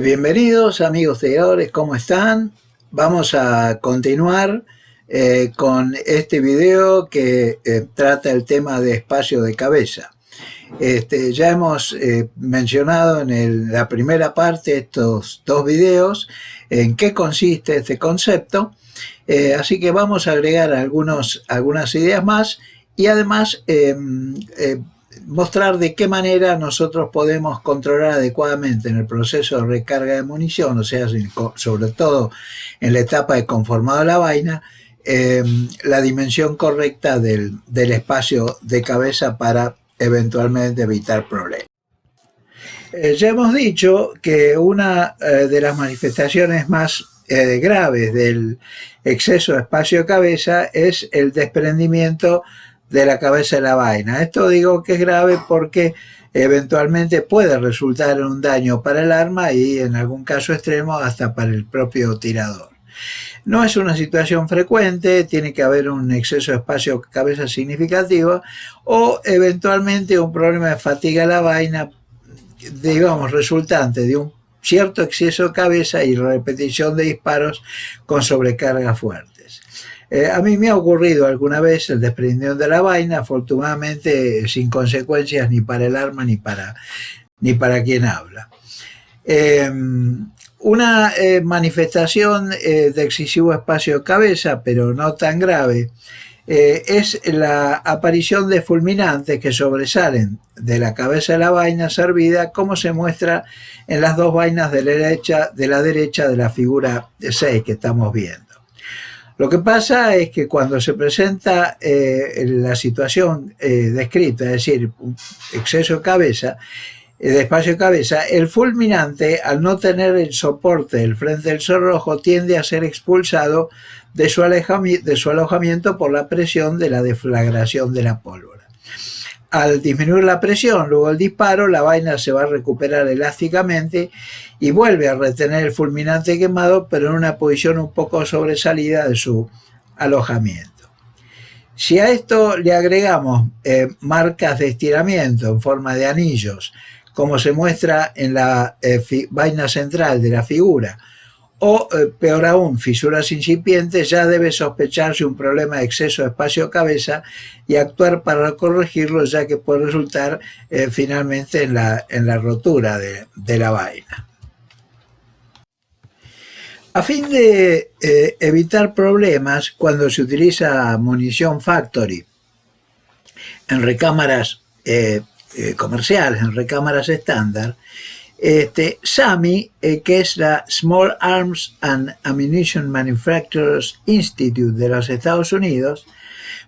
Bienvenidos amigos seguidores, ¿cómo están? Vamos a continuar con este video que trata el tema de espacio de cabeza. Ya hemos mencionado en la primera parte estos dos videos en qué consiste este concepto, así que vamos a agregar algunas ideas más y además mostrar de qué manera nosotros podemos controlar adecuadamente en el proceso de recarga de munición, o sea, sobre todo en la etapa de conformado de la vaina, la dimensión correcta del espacio de cabeza para eventualmente evitar problemas. Ya hemos dicho que una de las manifestaciones más graves del exceso de espacio de cabeza es el desprendimiento de la cabeza de la vaina. Esto digo que es grave porque eventualmente puede resultar en un daño para el arma y en algún caso extremo hasta para el propio tirador. No es una situación frecuente, tiene que haber un exceso de espacio de cabeza significativo o eventualmente un problema de fatiga de la vaina, digamos, resultante de un cierto exceso de cabeza y repetición de disparos con sobrecargas fuertes. A mí me ha ocurrido alguna vez el desprendimiento de la vaina, afortunadamente sin consecuencias ni para el arma ni para quien habla. Una manifestación de excesivo espacio de cabeza, pero no tan grave, es la aparición de fulminantes que sobresalen de la cabeza de la vaina servida, como se muestra en las dos vainas de la derecha de la figura 6 que estamos viendo. Lo que pasa es que cuando se presenta la situación descrita, es decir, un exceso de cabeza, de espacio de cabeza, el fulminante, al no tener el soporte del frente del cerrojo, tiende a ser expulsado de su alojamiento por la presión de la deflagración de la pólvora. Al disminuir la presión, luego el disparo, la vaina se va a recuperar elásticamente y vuelve a retener el fulminante quemado, pero en una posición un poco sobresalida de su alojamiento. Si a esto le agregamos marcas de estiramiento en forma de anillos, como se muestra en la vaina central de la figura, o peor aún, fisuras incipientes, ya debe sospecharse un problema de exceso de espacio de cabeza y actuar para corregirlo, ya que puede resultar finalmente en la rotura de la vaina. A fin de evitar problemas, cuando se utiliza munición factory en recámaras comerciales, en recámaras estándar, SAMI, que es la Small Arms and Ammunition Manufacturers Institute de los Estados Unidos,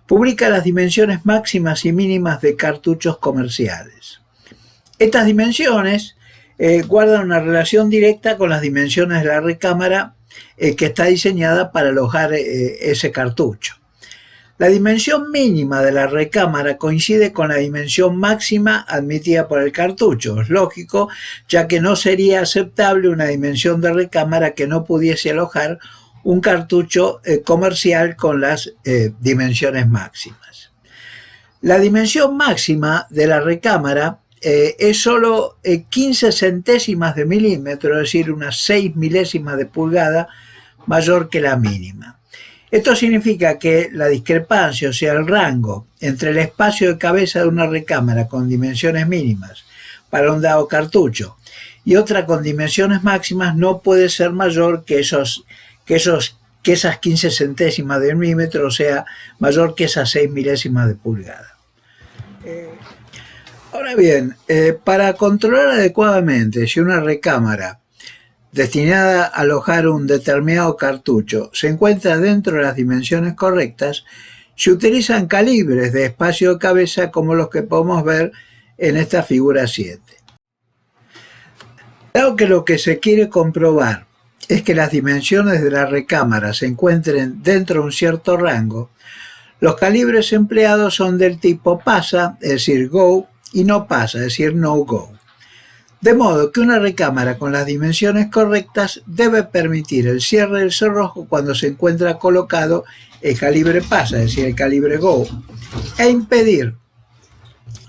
publica las dimensiones máximas y mínimas de cartuchos comerciales. Estas dimensiones guardan una relación directa con las dimensiones de la recámara que está diseñada para alojar ese cartucho. La dimensión mínima de la recámara coincide con la dimensión máxima admitida por el cartucho. Es lógico, ya que no sería aceptable una dimensión de recámara que no pudiese alojar un cartucho comercial con las dimensiones máximas. La dimensión máxima de la recámara es solo 15 centésimas de milímetro, es decir, unas 6 milésimas de pulgada mayor que la mínima. Esto significa que la discrepancia, o sea, el rango entre el espacio de cabeza de una recámara con dimensiones mínimas para un dado cartucho y otra con dimensiones máximas no puede ser mayor que esas 15 centésimas de milímetro, o sea, mayor que esas 6 milésimas de pulgada. Ahora bien, para controlar adecuadamente si una recámara destinada a alojar un determinado cartucho se encuentra dentro de las dimensiones correctas, se utilizan calibres de espacio de cabeza como los que podemos ver en esta figura 7. Dado que lo que se quiere comprobar es que las dimensiones de la recámara se encuentren dentro de un cierto rango, los calibres empleados son del tipo pasa, es decir, go, y no pasa, es decir, no go. De modo que una recámara con las dimensiones correctas debe permitir el cierre del cerrojo cuando se encuentra colocado el calibre pasa, es decir, el calibre go, e impedir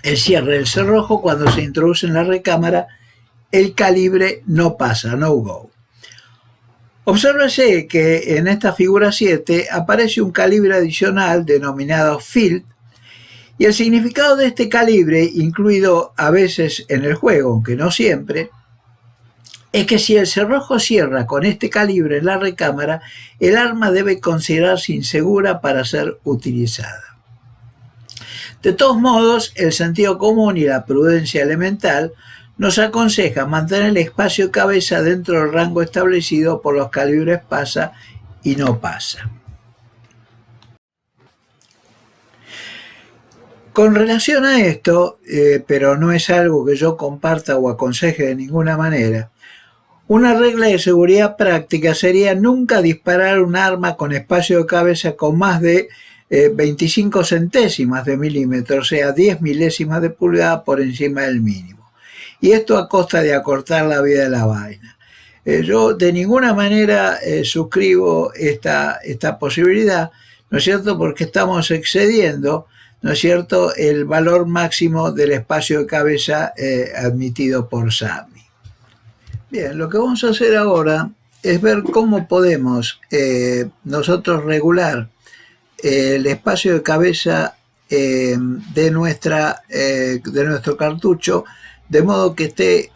el cierre del cerrojo cuando se introduce en la recámara el calibre no pasa, no go. Obsérvese que en esta figura 7 aparece un calibre adicional denominado field, y el significado de este calibre, incluido a veces en el juego, aunque no siempre, es que si el cerrojo cierra con este calibre en la recámara, el arma debe considerarse insegura para ser utilizada. De todos modos, el sentido común y la prudencia elemental nos aconseja mantener el espacio de cabeza dentro del rango establecido por los calibres pasa y no pasa. Con relación a esto, pero no es algo que yo comparta o aconseje de ninguna manera, una regla de seguridad práctica sería nunca disparar un arma con espacio de cabeza con más de 25 centésimas de milímetro, o sea, 10 milésimas de pulgada por encima del mínimo. Y esto a costa de acortar la vida de la vaina. Yo de ninguna manera suscribo esta posibilidad, ¿no es cierto?, porque estamos excediendo, ¿no es cierto?, el valor máximo del espacio de cabeza admitido por SAMI. Bien, lo que vamos a hacer ahora es ver cómo podemos nosotros regular el espacio de cabeza de nuestro cartucho, de modo que esté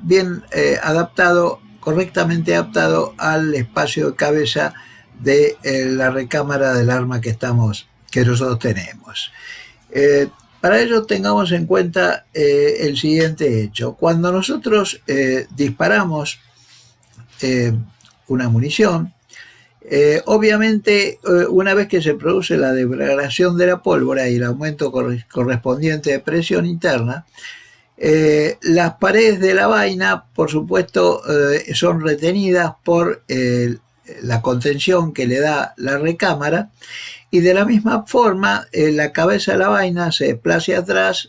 bien adaptado, correctamente adaptado al espacio de cabeza de la recámara del arma que nosotros tenemos. Para ello tengamos en cuenta el siguiente hecho. Cuando nosotros disparamos una munición, obviamente una vez que se produce la degradación de la pólvora y el aumento correspondiente de presión interna, las paredes de la vaina, por supuesto, son retenidas por la contención que le da la recámara, y de la misma forma la cabeza de la vaina se desplaza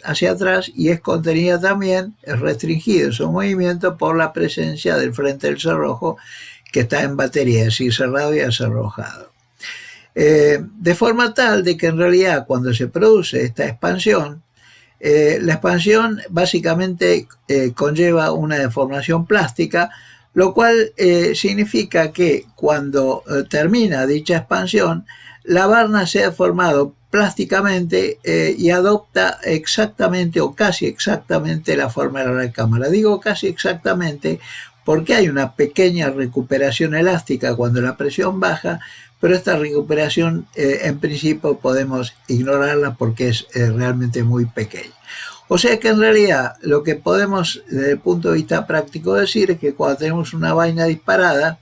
hacia atrás y es contenida también, es restringido su movimiento por la presencia del frente del cerrojo que está en batería, es decir, cerrado y acerrojado. De forma tal de que en realidad cuando se produce esta expansión, la expansión básicamente conlleva una deformación plástica, lo cual significa que cuando termina dicha expansión, la varna se ha deformado plásticamente y adopta exactamente o casi exactamente la forma de la recámara. Digo casi exactamente porque hay una pequeña recuperación elástica cuando la presión baja, pero esta recuperación en principio podemos ignorarla porque es realmente muy pequeña. O sea que en realidad lo que podemos desde el punto de vista práctico decir es que cuando tenemos una vaina disparada,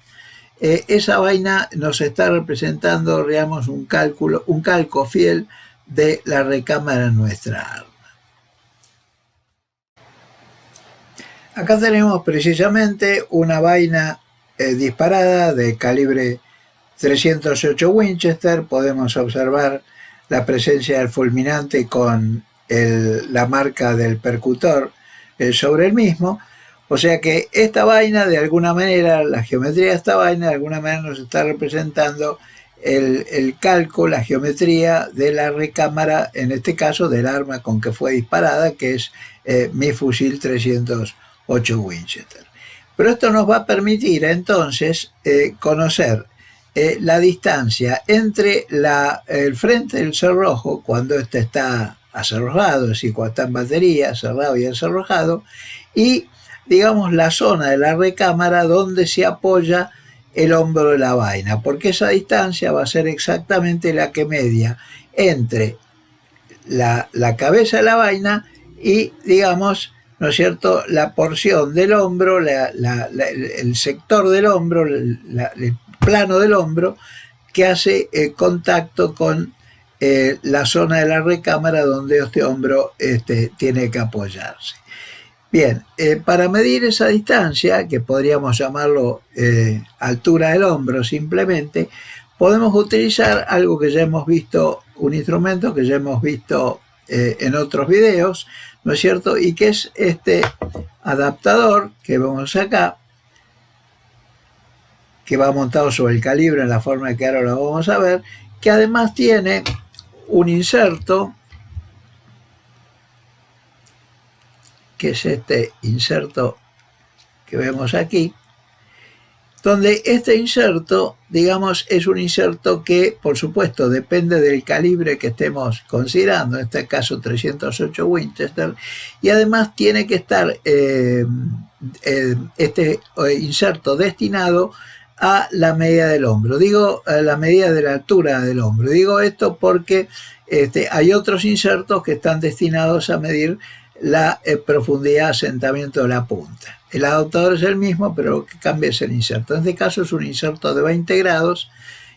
esa vaina nos está representando, digamos, un calco fiel de la recámara de nuestra arma. Acá tenemos precisamente una vaina disparada de calibre 308 Winchester. Podemos observar la presencia del fulminante con la marca del percutor sobre el mismo. O sea que esta vaina, de alguna manera, la geometría de esta vaina, de alguna manera nos está representando el calco, la geometría de la recámara, en este caso del arma con que fue disparada, que es mi fusil 308 Winchester. Pero esto nos va a permitir entonces conocer la distancia entre el frente del cerrojo, cuando este está acerrojado, es decir, cuando está en batería, cerrado y acerrojado, y digamos la zona de la recámara donde se apoya el hombro de la vaina, porque esa distancia va a ser exactamente la que media entre la cabeza de la vaina y, digamos, ¿no es cierto?, la porción del hombro, el sector del hombro, el plano del hombro que hace contacto con la zona de la recámara donde este hombro tiene que apoyarse. Bien, para medir esa distancia, que podríamos llamarlo altura del hombro simplemente, podemos utilizar algo que ya hemos visto, un instrumento que ya hemos visto en otros videos, ¿no es cierto? Y que es este adaptador que vemos acá, que va montado sobre el calibre en la forma que ahora lo vamos a ver, que además tiene un inserto, que es este inserto que vemos aquí, donde este inserto, digamos, es un inserto que, por supuesto, depende del calibre que estemos considerando, en este caso 308 Winchester, y además tiene que estar este inserto destinado a la medida del hombro. Digo, a la medida de la altura del hombro. Digo esto porque hay otros insertos que están destinados a medir la profundidad de asentamiento de la punta. El adaptador es el mismo, pero lo que cambia es el inserto. En este caso es un inserto de 20 grados,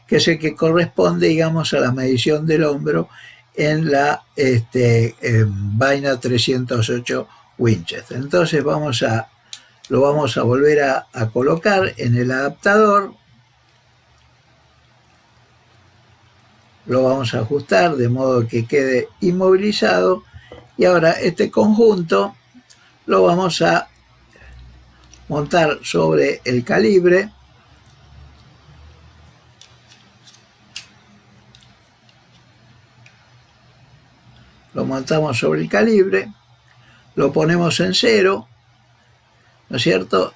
que es el que corresponde, digamos, a la medición del hombro en la vaina 308 Winchester. Entonces lo vamos a volver a colocar en el adaptador. Lo vamos a ajustar de modo que quede inmovilizado. Y ahora este conjunto lo vamos a montar sobre el calibre. Lo montamos sobre el calibre, lo ponemos en cero, ¿no es cierto?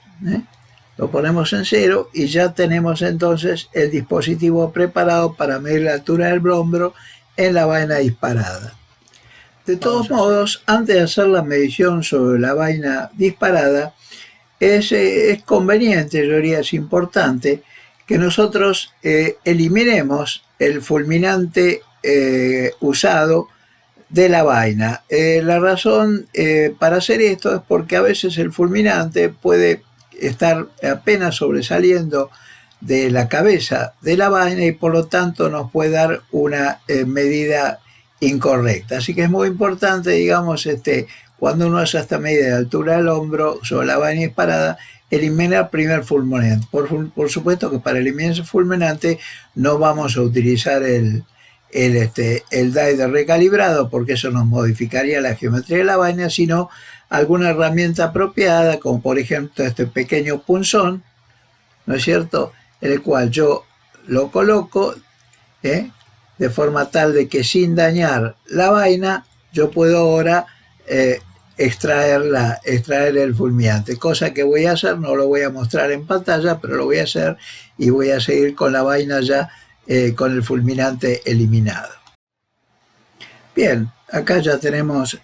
Lo ponemos en cero y ya tenemos entonces el dispositivo preparado para medir la altura del hombro en la vaina disparada. De todos modos, antes de hacer la medición sobre la vaina disparada, es conveniente, yo diría, es importante que nosotros eliminemos el fulminante usado de la vaina. La razón para hacer esto es porque a veces el fulminante puede estar apenas sobresaliendo de la cabeza de la vaina y por lo tanto nos puede dar una medida incorrecta. Así que es muy importante, digamos, cuando uno hace esta medida de altura del hombro sobre la vaina disparada, eliminar primero el fulminante. Por supuesto que para eliminar ese fulminante no vamos a utilizar el die de recalibrado, porque eso nos modificaría la geometría de la vaina, sino alguna herramienta apropiada, como por ejemplo este pequeño punzón, ¿no es cierto?, en el cual yo lo coloco de forma tal de que sin dañar la vaina yo puedo ahora extraer el fulminante, cosa que voy a hacer, no lo voy a mostrar en pantalla, pero lo voy a hacer y voy a seguir con la vaina ya con el fulminante eliminado. Bien, acá ya ya hemos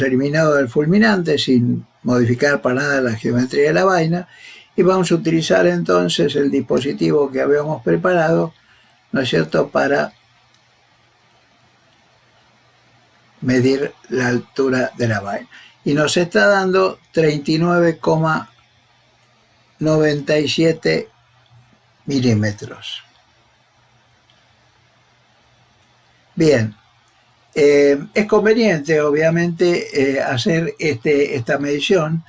eliminado el fulminante sin modificar para nada la geometría de la vaina y vamos a utilizar entonces el dispositivo que habíamos preparado, ¿no es cierto?, para medir la altura de la vaina. Y nos está dando 39,97 milímetros. Bien, es conveniente obviamente hacer esta medición,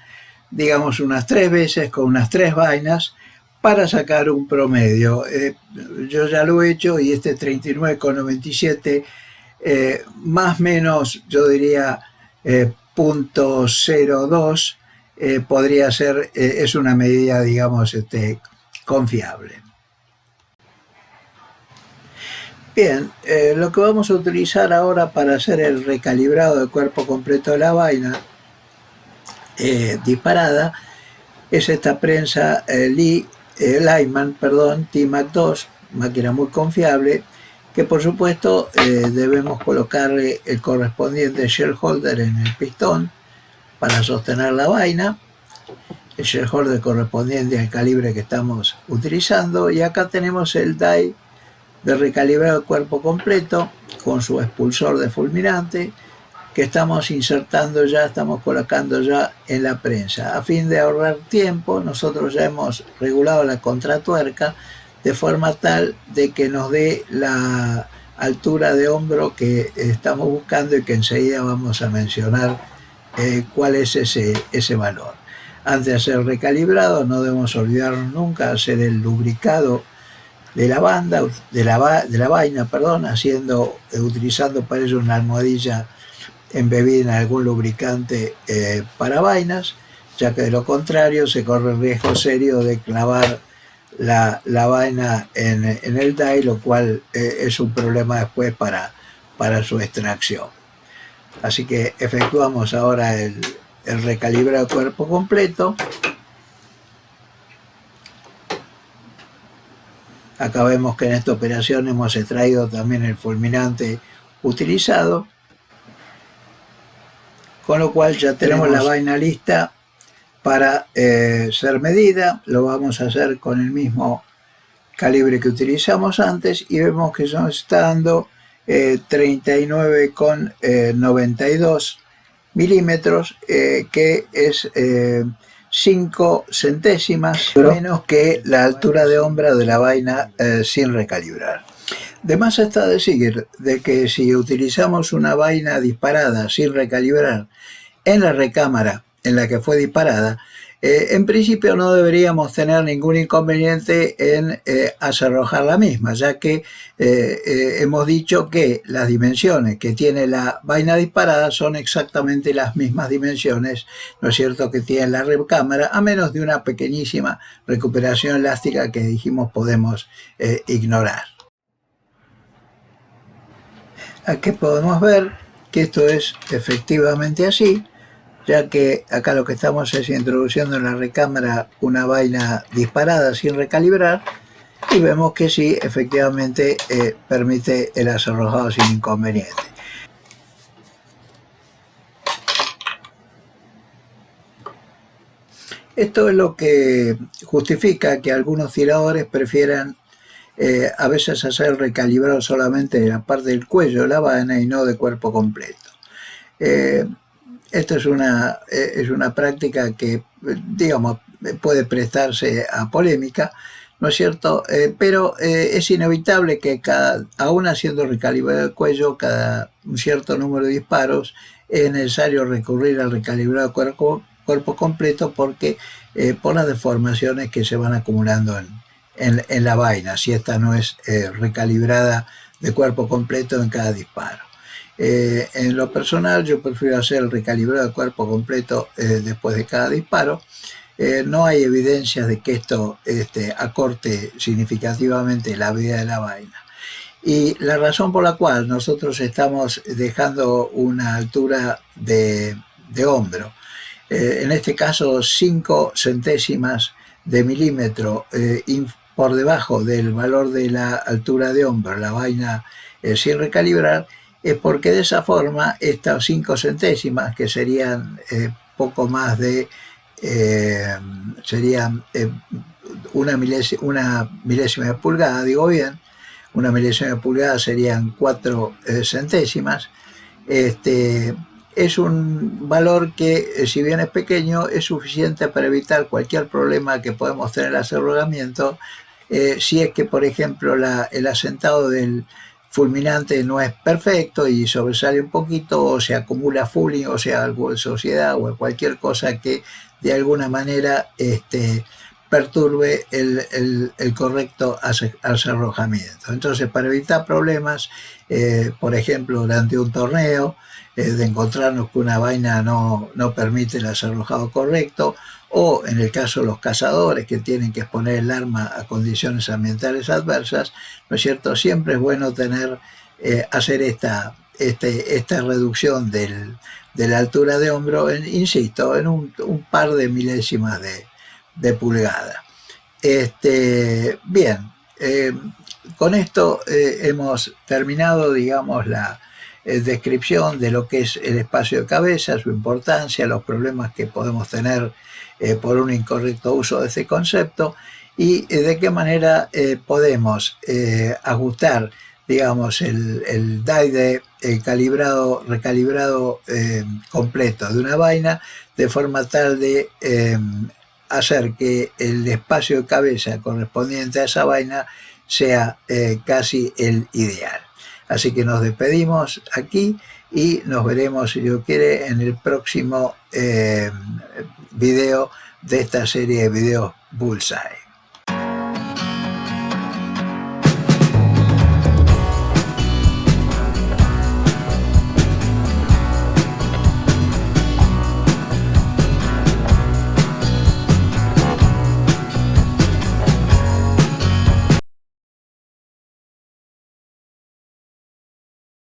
digamos, unas 3 veces con unas 3 vainas para sacar un promedio. Yo ya lo he hecho y 39,97 más o menos, yo diría 0.02 podría ser, es una medida, digamos, confiable. Bien, lo que vamos a utilizar ahora para hacer el recalibrado del cuerpo completo de la vaina disparada es esta prensa Lyman, T-Mac 2, máquina muy confiable, que por supuesto debemos colocarle el correspondiente shell holder en el pistón para sostener la vaina, el shell holder correspondiente al calibre que estamos utilizando, y acá tenemos el die de recalibrado cuerpo completo con su expulsor de fulminante que estamos insertando ya, estamos colocando ya en la prensa. A fin de ahorrar tiempo, nosotros ya hemos regulado la contratuerca de forma tal de que nos dé la altura de hombro que estamos buscando y que enseguida vamos a mencionar cuál es ese valor. Antes de hacer recalibrado, no debemos olvidarnos nunca hacer el lubricado de la vaina, utilizando para ello una almohadilla embebida en algún lubricante para vainas, ya que de lo contrario se corre el riesgo serio de clavar la vaina en el die, lo cual es un problema después para su extracción. Así que efectuamos ahora el recalibrado cuerpo completo Acá vemos que en esta operación hemos extraído también el fulminante utilizado, con lo cual ya tenemos la vaina lista para ser medida. Lo vamos a hacer con el mismo calibre que utilizamos antes y vemos que nos está dando 39,92 milímetros, que es 5 centésimas menos que la altura de hombro de la vaina sin recalibrar. De más está decir de que si utilizamos una vaina disparada sin recalibrar en la recámara en la que fue disparada, en principio no deberíamos tener ningún inconveniente en arrojar la misma, ya que hemos dicho que las dimensiones que tiene la vaina disparada son exactamente las mismas dimensiones, ¿no es cierto?, que tiene la recámara, a menos de una pequeñísima recuperación elástica que dijimos podemos ignorar. Aquí podemos ver que esto es efectivamente así, ya que acá lo que estamos es introduciendo en la recámara una vaina disparada sin recalibrar, y vemos que sí, efectivamente permite el arrojado sin inconveniente. Esto es lo que justifica que algunos tiradores prefieran a veces hacer el recalibrado solamente de la parte del cuello de la vaina y no de cuerpo completo. Esto es una práctica que, digamos, puede prestarse a polémica, ¿no es cierto? Pero es inevitable que aún haciendo recalibrado el cuello, cada un cierto número de disparos, es necesario recurrir al recalibrado cuerpo completo, porque por las deformaciones que se van acumulando en la vaina, si esta no es recalibrada de cuerpo completo en cada disparo. En lo personal, yo prefiero hacer el recalibrado de cuerpo completo después de cada disparo. No hay evidencias de que esto acorte significativamente la vida de la vaina. Y la razón por la cual nosotros estamos dejando una altura de hombro, en este caso 5 centésimas de milímetro por debajo del valor de la altura de hombro, la vaina sin recalibrar, es porque de esa forma estas 5 centésimas, que serían poco más de una milésima de pulgada, digo bien, una milésima de pulgada serían 4 centésimas, es un valor que, si bien es pequeño, es suficiente para evitar cualquier problema que podemos tener al arrojamiento, si es que, por ejemplo, el asentado del fulminante no es perfecto y sobresale un poquito, o se acumula fouling, o sea, algo de suciedad o cualquier cosa que de alguna manera perturbe el correcto arrojamiento. Entonces, para evitar problemas, por ejemplo, durante un torneo, de encontrarnos que una vaina no permite el arrojado correcto, o en el caso de los cazadores que tienen que exponer el arma a condiciones ambientales adversas, ¿no es cierto? Siempre es bueno hacer esta reducción de la altura de hombro, insisto, en un par de milésimas de pulgada. Bien, con esto hemos terminado, digamos, la descripción de lo que es el espacio de cabeza, su importancia, los problemas que podemos tener por un incorrecto uso de este concepto, y de qué manera podemos ajustar, digamos, el die recalibrado completo de una vaina, de forma tal de hacer que el espacio de cabeza correspondiente a esa vaina sea casi el ideal. Así que nos despedimos aquí y nos veremos, si Dios quiere, en el próximo video de esta serie de videos Bullseye.